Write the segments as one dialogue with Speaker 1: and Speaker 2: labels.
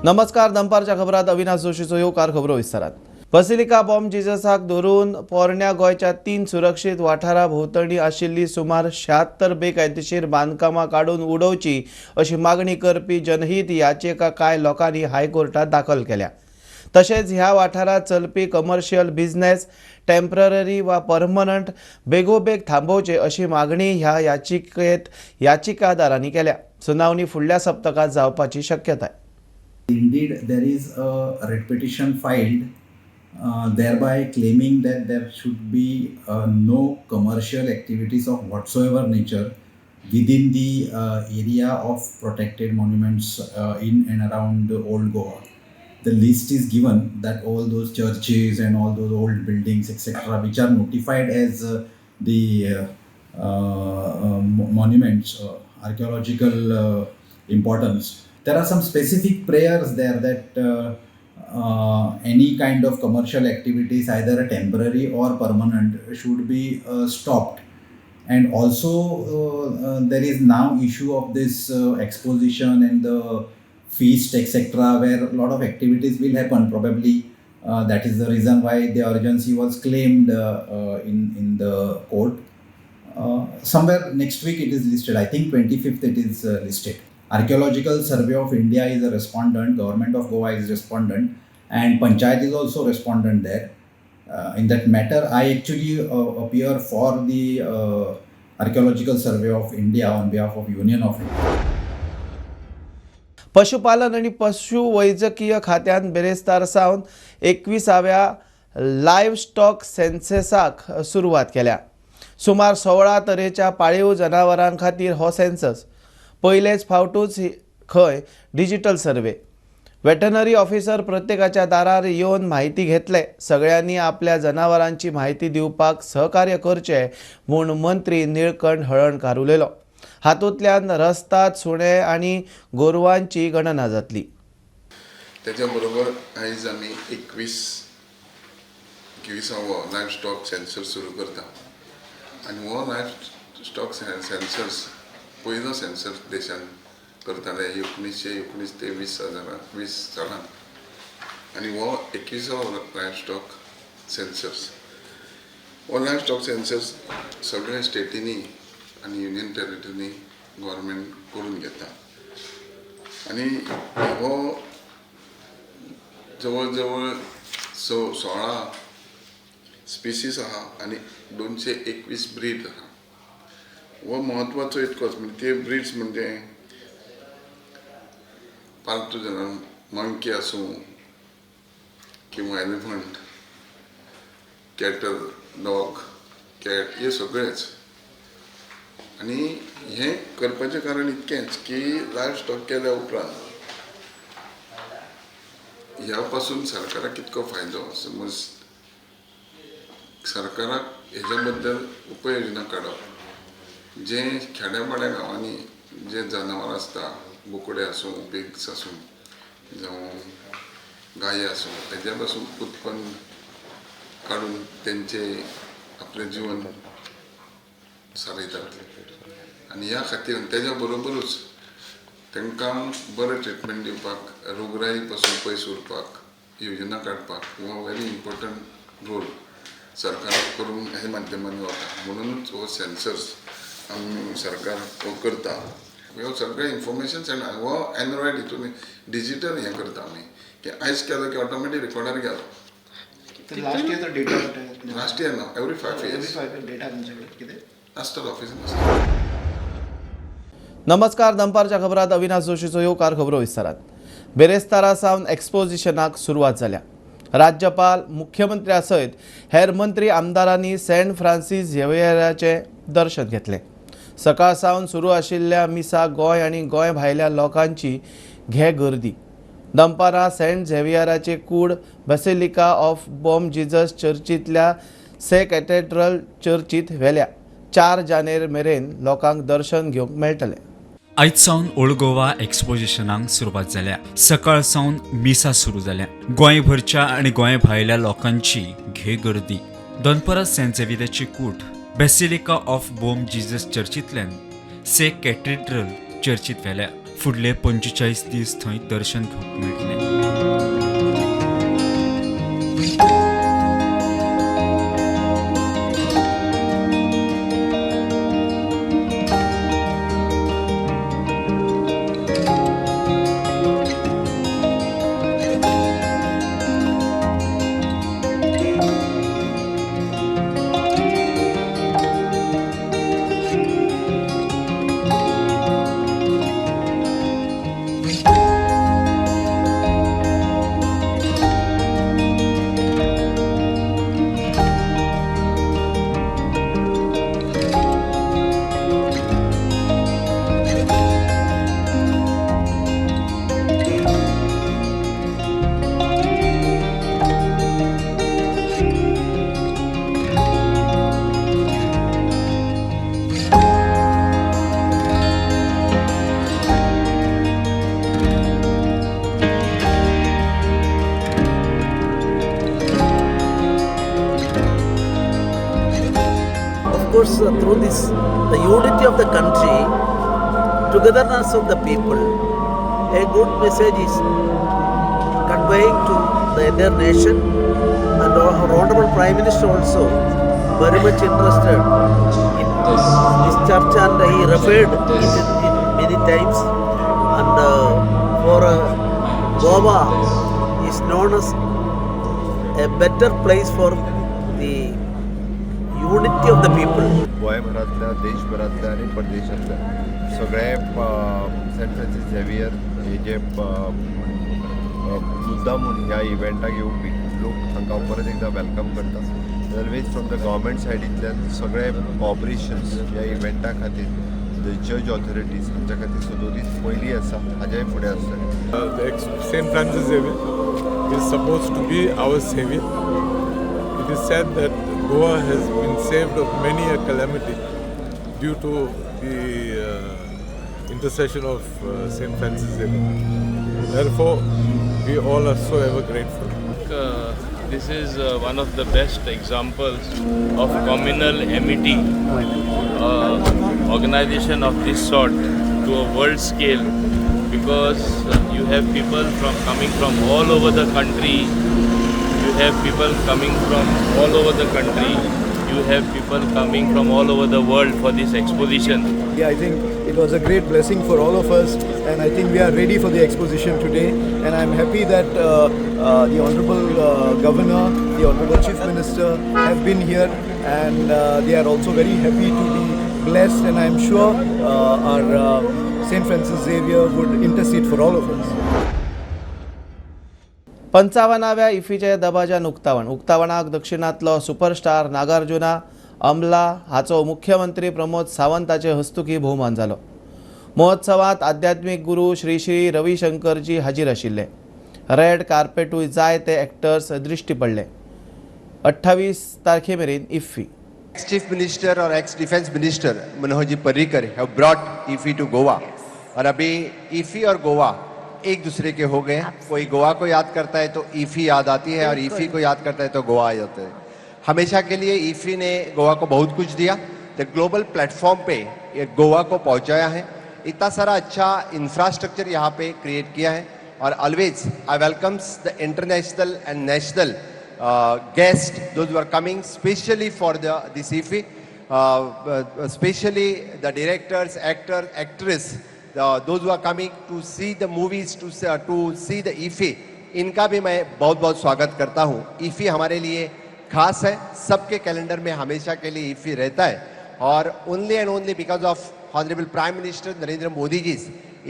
Speaker 1: नमस्कार. दनपारच्या खबरात अविनाश जोशीचो येवकार खबरो विस्तारात. बसिलिका बॉम्ब जिजसाक धरून पोरण्या गोंयच्या 3 सुरक्षीत वाठारा भोंवतणी आशिल्ली सुमार 76 बेकायदेशीर बांदकामां काडून उडोवची अशी मागणी करपी जनहित याचिका कांय लोकांनी हायकोर्टात दाखल केल्या. तशेंच ह्या वाठारात चलपी कमर्शियल बिझनेस टेम्पररी वा परमनंट बेगोबेग थांबोवचे अशी मागणी ह्या याचिकेत याचिकादारांनी केल्या. सुनावणी फुडल्या सप्तकात जावपाची शक्यता आहे.
Speaker 2: Indeed, there is a writ petition filed, thereby claiming that there should be no commercial activities of whatsoever nature within the area of protected monuments in and around Old Goa. The list is given that all those churches and all those old buildings, etc., which are notified as the monuments, archaeological importance. There are some specific prayers there that any kind of commercial activities, either a temporary or permanent, should be stopped. And also there is now issue of this exposition and the feast, etc., where a lot of activities will happen. Probably that is the reason why the urgency was claimed in the court. Somewhere next week it is listed. I think 25th it is listed. Archaeological Survey of India is a respondent, Government of Goa is respondent, and Panchayat is also respondent there. In that matter, I actually appear for the Archaeological Survey of India on behalf of Union of India.
Speaker 1: पशुपालन आणि पशुवैजकीय खात्यान बेरेस्तार सावन 21व्या live stock सेन्ससाक सुरवात केल्या. सुमार 16 तरेच्या पाळीव जनावरां खातीर हो सेन्सस पहिलेच फावटूच खंय डिजिटल सर्वे. वेटनरी ऑफिसर प्रत्येकाच्या दारार येवन माहिती घेतले. सगळ्यांनी आपल्या जनावरांची माहिती दिवपाक सहकार्य करचे म्हूण मंत्री निळकंठ हळर्णकार उलयलो. हातूंतल्यान रस्तात सुणे आनी गोरवांची गणना जातली.
Speaker 3: त्याच्या बरोबर आयज आमी 21वां लायव्ह स्टॉक सेन्सस सुरू करता आनी हो लायव्ह स्टॉक सेन्सस पयलो सेन्सस देशान करताले 1919 ते 2020 सालान आनी हो 21वां लायव्ह स्टॉक सेन्सस. हो लायव्ह स्टॉक सेन्सस सगळ्या स्टेटींनी आनी युनियन टेरिटरीनी गव्हर्मेंट करून घेता आनी हो जवळ जवळ 16 स्पिसीस आहा आनी 221 ब्रीड आहा. हो महत्वाचो इतकोच म्हणजे ते ब्रिड्स म्हणजे पालतू जनावर मंकी आसूं किंवा एलिफंट, कॅटल, डॉग, कॅट हे सगळेच. आनी हें करपाचें कारण इतकेंच की लायव्ह स्टॉक केल्या उपरांत ह्या पासून सरकाराक कितको फायदो. समज सरकाराक हेच्या बद्दल उपाययोजना काडप. जे खेड्यापाड्या गांवांनी जे जनावर आसता, बोकडे आसूं, पिग्स आसूं जावं गाय आसूं, तेज्या पासून उत्पन्न काडून तेंचे आपलें जीवन सारयतात आनी ह्या खातीर तेज्या बरोबरूच तांकां बरें ट्रिटमेंट दिवपाक, रोगराई पासून पयस उरपाक योजना काडपाक हो व्हेरी इम्पॉर्टंट रोल सरकाराक करून ह्या माध्यमांनी वता. म्हणूनच हो सेन्सस आमी सरकार हो करता. ह्यो सगळे इन्फॉर्मेशन हो एंड्रॉयड हितून डिजिटल हें करता आमी की आयज केलो की ऑटोमॅटीक रेकॉर्डार गेलो.
Speaker 4: लास्ट इयरचा डेटा
Speaker 3: लास्ट इयर ना एवरी 5 years
Speaker 4: डेटा तुमच्याकडे किती
Speaker 3: आसता ऑफिसान.
Speaker 1: नमस्कार. दनपारच्या खबरात अविनाश जोशीचो येवकार खबरो विस्तारात. बेरेस्तारा सावन एक्सपोजिशनाक सुरवात जाल्या. राज्यपाल, मुख्यमंत्र्या सयत हेर मंत्री आमदारांनी सेंट फ्रांसीस झेवियराचे दर्शन घेतले. सकाळ सावन सुरू आशिल्ल्या मिसाक गोंय आनी गोंय भायल्या लोकांची गर्दी. दनपारां सेंट झेवियराचे कूड बसिलिका ऑफ बॉम्ब जिजस चर्चींतल्या से कॅथेड्रल चर्चींत व्हेल्या. 4 जानेर मेरेन लोकांक दर्शन घेवंक मेळटलें.
Speaker 5: आयज सावन ओल्ड गोवा एक्सपोजिशनाक सुरवात जाल्या. सकाळ सावन मिसा सुरू जाल्या. गोंयभरच्या आनी गोंय भायल्या लोकांची गर्दी. दनपारां सेंट झेवियराची कूड बेसिलिका ऑफ बॉम्ब जिजस चर्चींतल्यान से कॅथेड्रल चर्चींत व्हेल्या. फुडले 45 दीस थंय दर्शन घेवंक मेळटलें.
Speaker 6: Of course, through this, the unity of the country, togetherness of the people, a good message is conveying to the entire nation, and our Honorable Prime Minister also very much interested in this church, and he referred it many times. And for Goa is known as a better place for the unity of the people.
Speaker 7: गोंयभरांतल्या देशभरांतल्या आनी परदेशांतल्या सगळे Saint Francis Xavier हे जे मुद्दामून ह्या इव्हेंटाक येवपी लोक हांकां परत एकदा वेलकम करता. ऑलवेज फ्रॉम द गव्हर्मेंट सायडींतल्यान सगळे कॉपरेशन्स ह्या इव्हेंटा खातीर द जज ऑथॉरिटीज हांच्या खातीर सदोदीत पयली आसा, हाज्याय फुडें आसतलें.
Speaker 8: St. Francis Xavier is supposed to be our savior. It is said that Goa has been saved of many a calamity due to the intercession of St. Francis Xavier. Therefore, we all are so ever grateful.
Speaker 9: This is one of the best examples of communal amity, organization of this sort to a world scale, because you have people coming from all over the country. You have people coming from all over the country. You have people coming from all over the world for this exposition.
Speaker 10: Yeah, I think it was a great blessing for all of us, and I think we are ready for the exposition today. And I'm happy that the Honorable Governor, the Honorable Chief Minister have been here, and they are also very happy to be blessed. And I'm sure our St. Francis Xavier would intercede for all of us.
Speaker 1: 55व्या इफ्फीचे दबाज्यान उक्तावणाक दक्षिणांतलो superstar Nagarjuna अमला हाचो मुख्यमंत्री प्रमोद सावंताचे हस्तुकी भोवमान जालो. महोत्सवात आध्यात्मिक गुरू श्री श्री रविशंकरजी हाजीर आशिल्ले. रेड कार्पेटूय जायते एक्टर्स दृश्टी पडले. 28 तारखे मेरेन IFFI.
Speaker 11: Ex-Chief Minister or ex-Defense Minister Manohar Ji Parrikar have brought IFFI to Goa. और अभी IFFI और गोवा एक दूसरे के हो गए. कोई गोवा को याद करता है तो IFFI याद आती है, और IFFI को याद करता है तो गोवा याद आता है. हमेशा के लिए IFFI ने गोवा को बहुत कुछ दिया. द ग्लोबल प्लेटफॉर्म पे ये गोवा को पहुंचाया है. इतना सारा अच्छा इंफ्रास्ट्रक्चर यहाँ पे क्रिएट किया है. और always I welcomes the international end national guests, those who are coming specially for this IFFI, especially the directors, actors, actress, those who are coming to see the movies, to see the IFFI, इनका भी मैं बहुत बहुत स्वागत करता हूँ. IFFI हमारे लिए खास है. सबके कैलेंडर में हमेशा के लिए IFFI रहता है, और only and only because of honourable prime minister Narendra Modi ji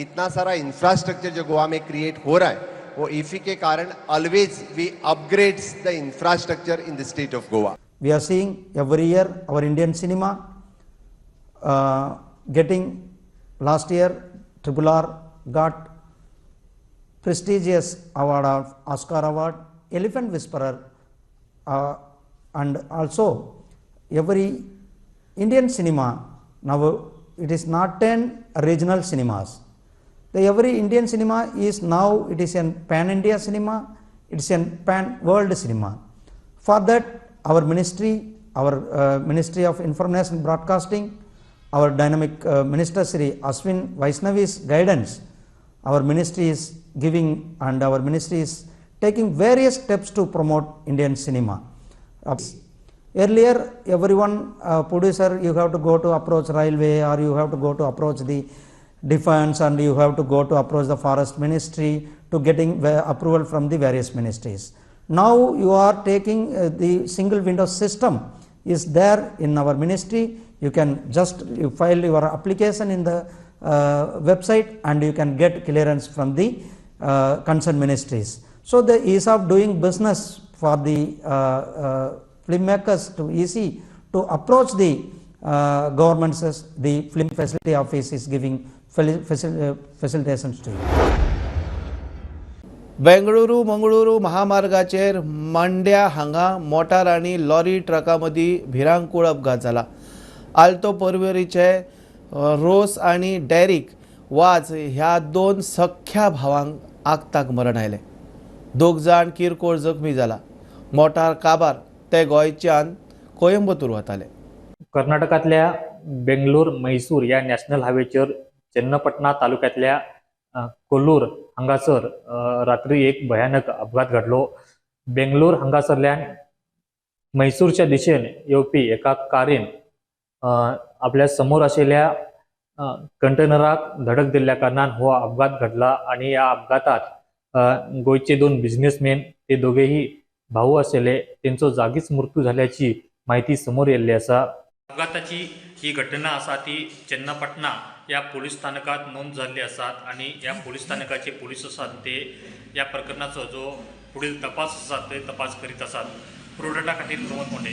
Speaker 11: इतना सारा इंफ्रास्ट्रक्चर जो गोवा में क्रिएट हो रहा है, वो IFFI के कारण always we upgrades the infrastructure in the state of Goa.
Speaker 12: We are seeing every year our Indian cinema getting, last year RRR got prestigious award of Oscar Award, Elephant Whisperer, and also every Indian cinema now it is not 10 regional cinemas. Every Indian cinema is now, it is a pan-India cinema, it is a pan-world cinema. For that, our ministry, Ministry of Information and Broadcasting, our dynamic Minister Sri Ashwin Vaishnavi's guidance, our ministry is giving and our ministry is taking various steps to promote Indian cinema. Earlier, everyone producer, you have to go to approach railway, or you have to go to approach the defense, and you have to go to approach the forest ministry to getting approval from the various ministries. Now you are taking the single window system is there in our ministry. You can just file your application in the website and you can get clearance from the concerned ministries. So the ease of doing business for the filmmakers to easy to approach the governments, the film facility office is giving facilitations to you.
Speaker 1: Bengaluru Mangaluru महामार्गाचेर मांड्या हांगा motor आनी lorry ट्रका मदीं भिरांकूळ अपघात जाला. आल्तो पर्वेरीचे रोस आनी Derek वाज ह्या दोन सख्या भावांक आगताक मरण आयलें. दोग जाण किरकोळ जखमी जाला. मोटार काबार ते गोंयच्यान कोयंबतूर वताले.
Speaker 13: कर्नाटकातल्या बेंगलोर मैसूर या नॅशनल हायवेचेर चन्नपटना तालुक्यातल्या कोल्लूर हांगासर रात्री एक भयानक अपघात घडलो. बेंगलोर हांगासरल्यान मैसूरच्या दिशेन येवपी एका कारेन आपल्या समोर आशिल्ल्या कंटेनराक धडक दिल्ल्या कारणान हो अपघात घडला आणि या अपघातात गोयचे दोन बिझनेसमॅन ते दोघेही भाऊ आशिल्ले तेंचो जागीच मृत्यू झाल्याची माहिती समोर येल्ली आसा. अपघाताची ही घटना आसा ती चन्नपटना या पोलीस स्थानकात नोंद झाली आसात आणि या पोलीस स्थानकाचे पोलीस आसात ते या प्रकरणाचो जो पुढील तपास आसा ते तपास करीत आसात. प्रोडक्टा खातीर प्रमोद मोंडे.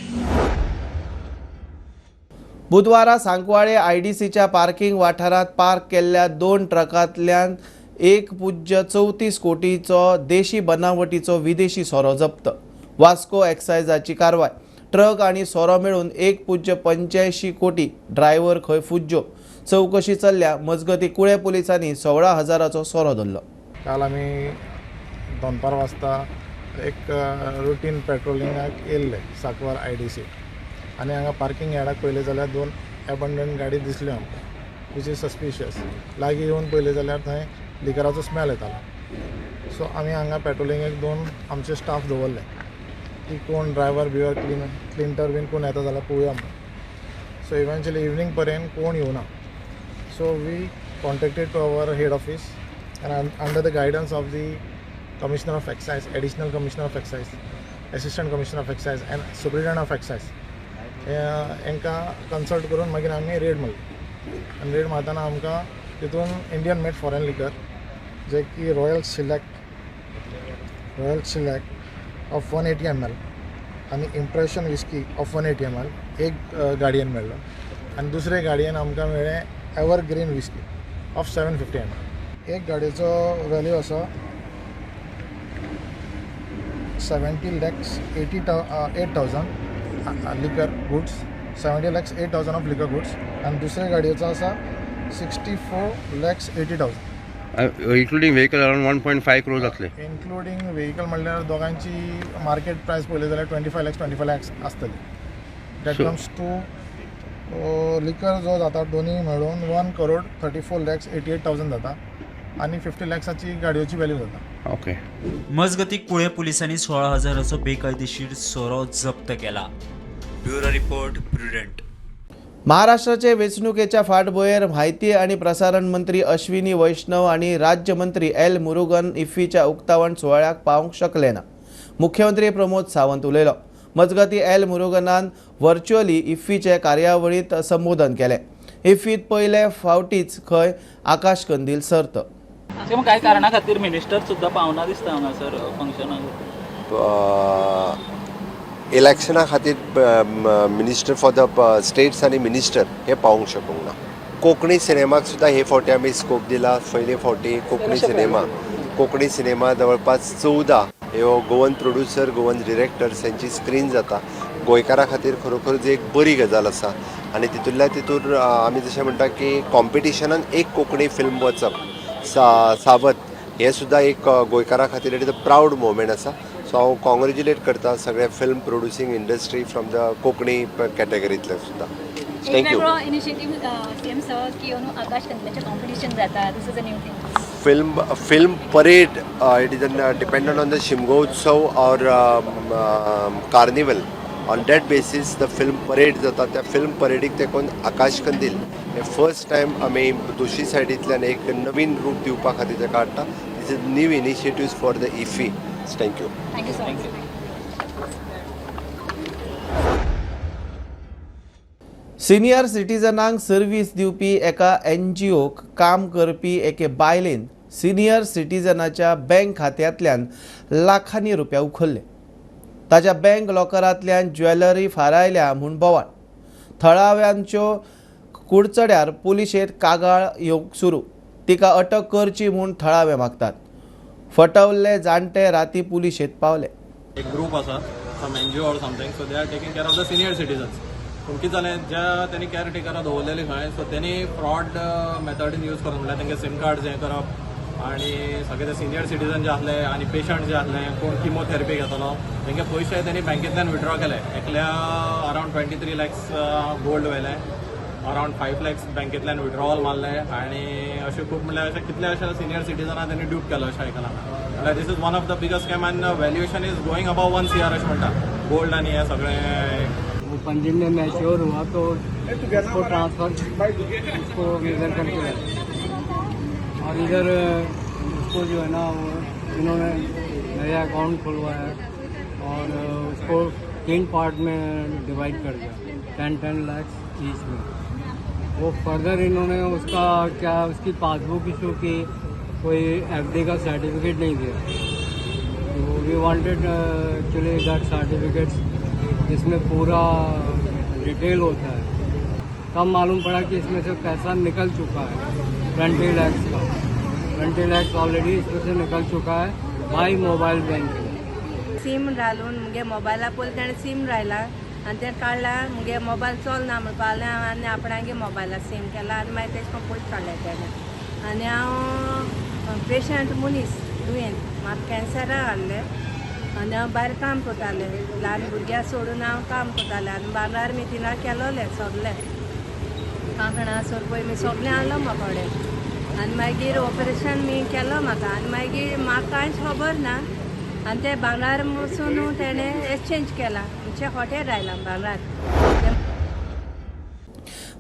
Speaker 1: बुधवारा सांकवाळे IDCच्या पार्किंग वाठारात पार्क केल्ल्या दोन ट्रकांतल्यान 1.34 कोटीचो देशी बनावटीचो विदेशी सोरो जप्त. वास्को एक्सायजाची कारवाय. ट्रक आणि सोरो मेळून 1.85 कोटी. ड्रायव्हर खंय फुज्जो. चौकशी चल्ल्या. मजगती कुळे पुलिसांनी 16,000चो सोरो धरलो.
Speaker 14: काल आमी दनपार वाजता एक रुटीन पेट्रोलिंगाक येयल्ले सांकवाळ IDC आनी हांगा पार्किंग यार्डाक पयले जाल्यार दोन एबंडंट गाडी दिसल्यो आमकां विच इज सस्पिशियस. लागीं येवन पयले जाल्यार थंय लिकराचो स्मेल येतालो. सो आमी हांगा पेट्रोलिंगेक दोन आमचे स्टाफ दवरले की कोण ड्रायव्हर बिवर क्लिनटर बीन कोण येता जाल्यार पळोवया म्हणून. सो इवेंच्युअली इवनिंग पर्यंत कोण येवना. So we contacted to our head office and under the guidance of the Commissioner of Excise, Additional Commissioner of Excise, Assistant Commissioner of Excise and Superintendent of Excise हांकां consult करून मागीर आमी red मारली. आनी red मारतना आमकां तितून Indian made foreign लिकर जे की रॉयल सिलेक्ट ऑफ 180 ml आनी इम्प्रेशन विस्की ऑफ 180 ml एक गाडयेन मेळ्ळो. आनी दुसरे गाडयेन आमकां मेळ्ळें एवरग्रीन विस्की ऑफ 750 ml. एक गाडयेचो वॅल्यू आसा 70,08,000 लिकर गुड्स, 70,08,000 ऑफ लिकर गुड्स. आनी दुसऱ्या गाडयेचो आसा 64,80,000.
Speaker 15: इन्क्लुडींग व्हेकल अराउंड 1.5 crore जातले.
Speaker 14: इन्क्लुडींग व्हेकल म्हणल्यार दोगांची मार्केट प्रायस पळयली जाल्यार 25 lakhs आसतली. दॅट कम्स टू लिकर जो जाता दोन्ही मेळून 1,34,88,000 जाता आणि 50 lakhsची गाडयोची व्हॅल्यू जाता.
Speaker 5: ओके. मजगती कुळे पोलिसांनी 16,000चो बेकायदेशीर सोरो जप्त केला. Bureau report prudent.
Speaker 1: महाराष्ट्राचे वेंचणुकेच्या फाटभुंयेर म्हायती आनी प्रसारण मंत्री अश्विनी वैष्णव आनी राज्यमंत्री एल मुरुगन इफ्फीच्या उक्तावण सुवाळ्याक पावंक शकले ना. मुख्यमंत्री प्रमोद सावंत उलयलो. मजगती एल मुरुगनान व्हर्च्युअली इफ्फीचे कार्यावळींत संबोधन केलें. इफ्फीत पयले फावटीच खंय आकाश कंदील सर्त.
Speaker 16: कांय कारणा खातीर मिनिस्टर सुद्दां पावना दिसता हांगासर फंक्शनाक.
Speaker 7: इलेक्शना खातीर मिनिस्टर फॉर द स्टेट्स आनी मिनिस्टर हे पावूंक शकूंक ना. कोंकणी सिनेमाक सुद्दां हे फावटी आमी स्कोप दिला. पयले फावटी कोंकणी सिनेमा जवळपास 14 ह्यो गोवन प्रोड्युसर गोवन डिरेक्टर्स हांची स्क्रीन जाता. गोंयकारां खातीर खरोखरच एक बरी गजाल आसा आनी तितून आमी जशें म्हणटा की कॉम्पिटिशनान एक कोंकणी फिल्म वचप सावत हे सुद्दां एक गोंयकारां खातीर it is a proud moment आसा. सो हांव कॉंग्रेच्युलेट करता सगळ्या film producing industry from the Konkani कॅटेगरींतले सुद्दां. थँक्यू.
Speaker 17: इनिशिएटिव्ह सीएम सर की आकाश कंदिलाचें कॉम्पिटिशन जाता. This is a new thing.
Speaker 11: film parade. It is dependent on the Shimgotsav or carnival. On that basis the film parade जाता. त्या film parade ते कोण आकाश कंदील हे फर्स्ट टाइम आम्ही दोशी सायडींतल्यान एक नवीन रूप दिवपा खातीर ते काडटा. This is new initiatives for the IFFI. Thank you.
Speaker 1: Senior सिटीजनांक सर्व्हिस दिवपी एका NGOक काम करपी एके बायलेन सिनियर सिटीजनाच्या बँक खात्यांतल्यान लाखांनी रुपया उखल्ले. ताच्या बँक लॉकरांतल्यान ज्वेलरी फारायल्या म्हूण बोवाळ. थळाव्यांच्यो कुडचड्यार पुलिशेंत कागाळ येवंक सुरू. तिका अटक करची म्हूण थळावे मागतात. फटवल्ले जाणटे राती पुलिशेंत पावले.
Speaker 17: एक ग्रुप आसा सम NGO और something, so they are taking care of the senior citizens. पूण कितें जालें, ज्या त्यांनी केअर टेकरां दवरलेली खंय, सो त्यांनी फ्रॉड मेथडीन यूज करून म्हळ्यार तांचे सिम कार्ड्स हें करप आनी सगळे ते सिनियर सिटीजन जे आसले आनी पेशंट जे आसले, कोण किमोथेरपी घेतलो, तांचे पयशे त्यांनी बँकेंतल्यान विथड्रॉ केले. एकल्या अरावंड 23 lakhs गोल्ड व्हेले, अरावंड 5 lakhs बँकेंतल्यान विथड्रॉवल मारले आनी अशें खूब म्हणल्यार अशें कितले अशे सिनियर सिटीजनां त्यांनी ड्यूप केलो अशें आयकलां. म्हणल्यार this is one of the biggest scam and valuation is going above 1 CR अशें म्हणटा. गोल्ड आनी हे सगळें
Speaker 18: 5 दिन में मैच्योर हुआ तो उसको ट्रांसफर उसको मेजर करके और इधर उसको जो है ना इन्होंने नया अकाउंट खुलवाया और उसको 3 पार्ट में डिवाइड कर दिया, 10 lakhs ईच में. वो फर्दर इन्होंने उसका क्या उसकी पासबुक इशू की, कोई FD का सर्टिफिकेट नहीं दिया. तो we wanted actually that certificates जिसमें पूरा डिटेल होता है. तब मालूम पड़ा कि इसमें से पैसा निकल चुका है 20 lakhs का. 20 lakhs ऑलरेडी इसमें से निकल चुका है बाय मोबाईल बँकिंग.
Speaker 19: सीम घालून मुगे मोबायला पयलीं ताणें सीम रायला आनी तें काडला. मुगे मोबायल चलना म्हणपा लागलें आनी आपणागे मोबायला सीम केला आनी मागीर तेजे कोण पयशे काडले तेणें. आनी हांव पेशंट मनीस दुयेंत, म्हाका कॅन्सरा आहले आनी हांव भायर काम करतालें. ल्हान भुरग्यां सोडून हांव काम करतालें आनी बांगार मिथिना केलोलें सगलें. कांकणां सोरपय मी सगलें आहलो म्हाका कडेन आनी मागीर ऑपरेशन मी केलो म्हाका आनी मागीर म्हाका कांयच खबर ना आनी ते भांगार वचून तेणें एक्सचेंज केला. आमच्या हॉटेल रायला भांगार.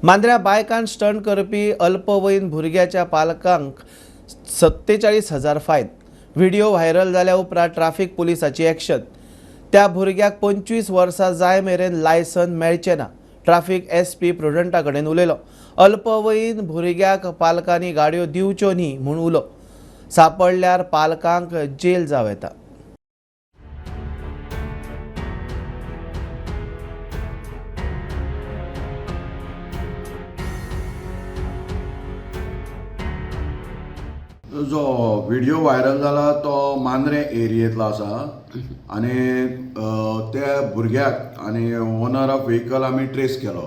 Speaker 1: मांद्र्या बायकान स्टंट करपी अल्पवयीन भुरग्याच्या पालकांक 47,000 फायन. व्हिडिओ व्हायरल जाल्या उपरांत ट्राफीक पुलिसाची एक्शन. त्या भुरग्याक 25 वर्सां जाय मेरेन लायसन मेळचें ना. ट्राफीक SP प्रुडंटा कडेन उलयलो. अल्पवयीन भुरग्याक पालकांनी गाडयो दिवच्यो न्ही म्हूण उलो. सापडल्यार पालकांक जेल जावं येता.
Speaker 20: जो व्हिडिओ व्हायरल जाला तो मांद्रे एरियेंतलो आसा आनी त्या भुरग्याक आनी ओनर ऑफ व्हेकल आमी ट्रेस केलो.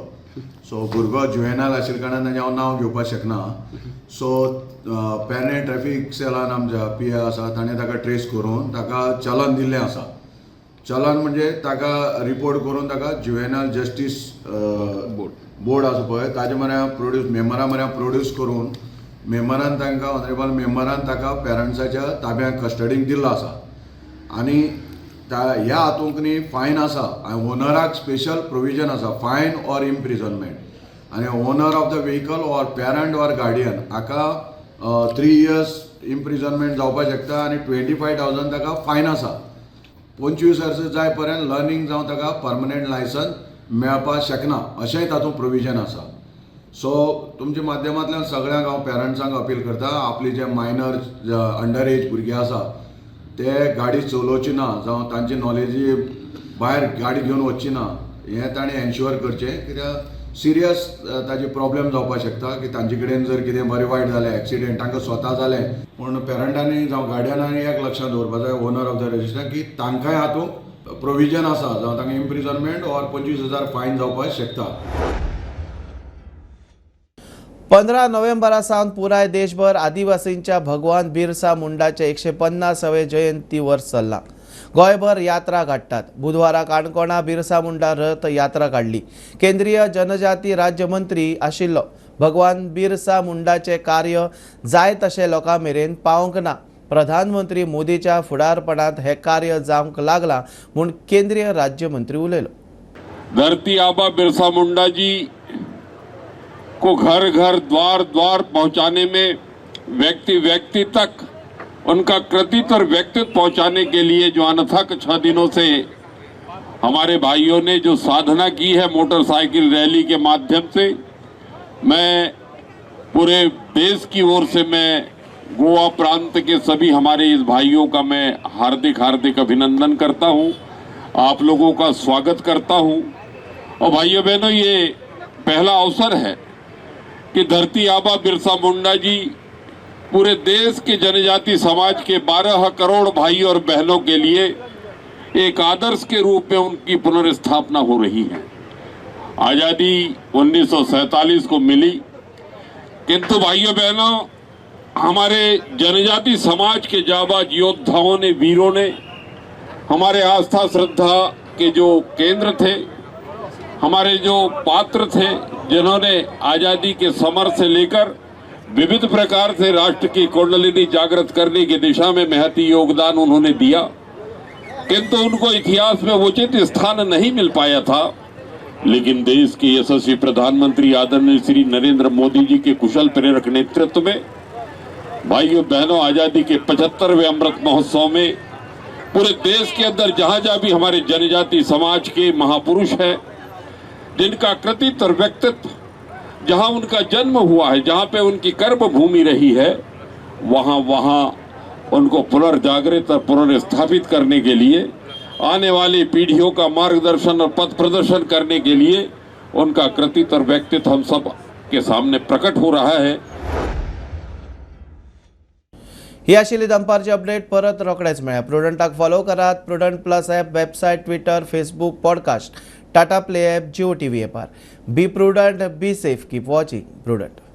Speaker 20: सो भुरगो जुवेनायल आशिल्ल्या कारणान ताजें हांव नांव घेवपाक शकना. सो पेडणे ट्रॅफिक सेलान आमच्या PA आसा ताणें ताका ट्रेस करून ताका चलन दिल्लें आसा. चलन म्हणजे ताका रिपोर्ट करून ताका जुवेनायल जस्टीस बोर्ड आसा पळय ताजे म्हऱ्या प्रोड्यूस मेंबरा म्हऱ्या प्रोड्यूस करून मेंबरान तांकां ऑनरेबल मेंबरान ताका पेरंट्साच्या ताब्यांत कस्टडीक दिल्लो आसा. आनी ह्या हातूंक न्ही फायन आसा. ओनराक स्पेशल प्रोविजन आसा फायन ऑर इम्प्रिजनमेंट. आनी owner of the vehicle or parent or guardian हाका 3 years इम्प्रिजनमेंट जावपाक शकता आनी 25,000 ताका फायन आसा. 25 वर्सां जाय पर्यंत लर्निंग जावं ताका परमनंट लायसन मेळपाक शकना अशेंय तातूंत प्रोविजन आसा. सो तुमच्या माध्यमांतल्यान सगळ्यांक हांव पेरंट्सांक अपील करता आपली जे मायनर अंडर एज भुरगे आसा ते गाडी चलोवची ना जावं तांची नॉलेजी भायर गाडी घेवन वचची ना हें ताणें एन्श्युअर करचें. कित्याक सिरियस ताजी प्रॉब्लेम जावपाक शकता की तांचे कडेन जर कितें बरें वायट जालें एक्सिडेंट तांकां स्वता जालें पूण पेरंटांनी जावं गार्डियनांनी एक लक्षांत दवरपाक जाय ओनर ऑफ द रजिस्टर की तांकांय हातूंत प्रोविजन आसा जावं तांकां इम्प्रिजनमेंट ऑर 25,000 फायन जावपाक शकता.
Speaker 1: 15 नोव्हेंबरा सावन पुराय देशभर आदिवासींच्या भगवान बिरसा मुंडाचे 150वे जयंती वर्स चल्ला. गोंयभर यात्रा काडटात. बुधवारा काणकोणा बिरसा मुंडा रथ यात्रा काडली. केंद्रीय जनजाती राज्यमंत्री आशिल्लो भगवान बिरसा मुंडाचे कार्य जाय तशें लोकां मेरेन पावंक ना. प्रधानमंत्री मोदीच्या फुडारपणांत हे कार्य जावंक लागलां म्हूण केंद्रीय राज्यमंत्री उलयलो.
Speaker 21: धरती आबा बिरसा मुंडा जी को घर घर द्वार द्वार पहुंचाने में, व्यक्ति व्यक्ति तक उनका कृतित्व और व्यक्तित्व पहुंचाने के लिए जो अनथक 6 दिनों से हमारे भाइयों ने जो साधना की है मोटरसाइकिल रैली के माध्यम से, मैं पूरे देश की ओर से मैं गोवा प्रांत के सभी हमारे इस भाइयों का मैं हार्दिक हार्दिक अभिनंदन करता हूं, आप लोगों का स्वागत करता हूं। और भाइयों बहनों, ये पहला अवसर है कि धरती आबा बिरसा मुंडा जी पूरे देश के जनजाति समाज के 12 करोड़ भाई और बहनों के लिए एक आदर्श के रूप में उनकी पुनर्स्थापना हो रही है। आज़ादी 1947 को मिली, किंतु भाइयों बहनों, हमारे जनजाति समाज के जाबाज योद्धाओं ने, वीरों ने, हमारे आस्था श्रद्धा के जो केंद्र थे, हमारे जो पात्र थे, जिन्होंने आज़ादी के समर से लेकर विविध प्रकार से राष्ट्र की कुंडलिनी जागृत करने की दिशा में महती योगदान उन्होंने दिया, किंतु उनको इतिहास में उचित स्थान नहीं मिल पाया था। लेकिन देश के यशस्वी प्रधानमंत्री आदरणीय श्री नरेंद्र मोदी जी के कुशल प्रेरक नेतृत्व में भाइयों बहनों, आज़ादी के 75वें अमृत महोत्सव में पूरे देश के अंदर जहां जहां भी हमारे जनजाति समाज के महापुरुष हैं, जिनका कृतित्व और व्यक्तित्व, जहां उनका जन्म हुआ है, जहां पे उनकी कर्म भूमि रही है, वहां उनको पुनर्जागृत और पुनर्स्थापित करने के लिए, आने वाली पीढ़ियों का मार्गदर्शन और पथ प्रदर्शन करने के लिए उनका कृतित्व और व्यक्तित्व हम सब के सामने प्रकट हो रहा है।
Speaker 1: ही आशिल्ली दनपारची अपडेट. परत रोखडेच मेळ्या. प्रुडंटाक फॉलो करात. Prudent plus app, website, Twitter, Facebook, podcast, Tata play app, Jio TV ॲपार. Be Prudent, be safe, keep watching prudent.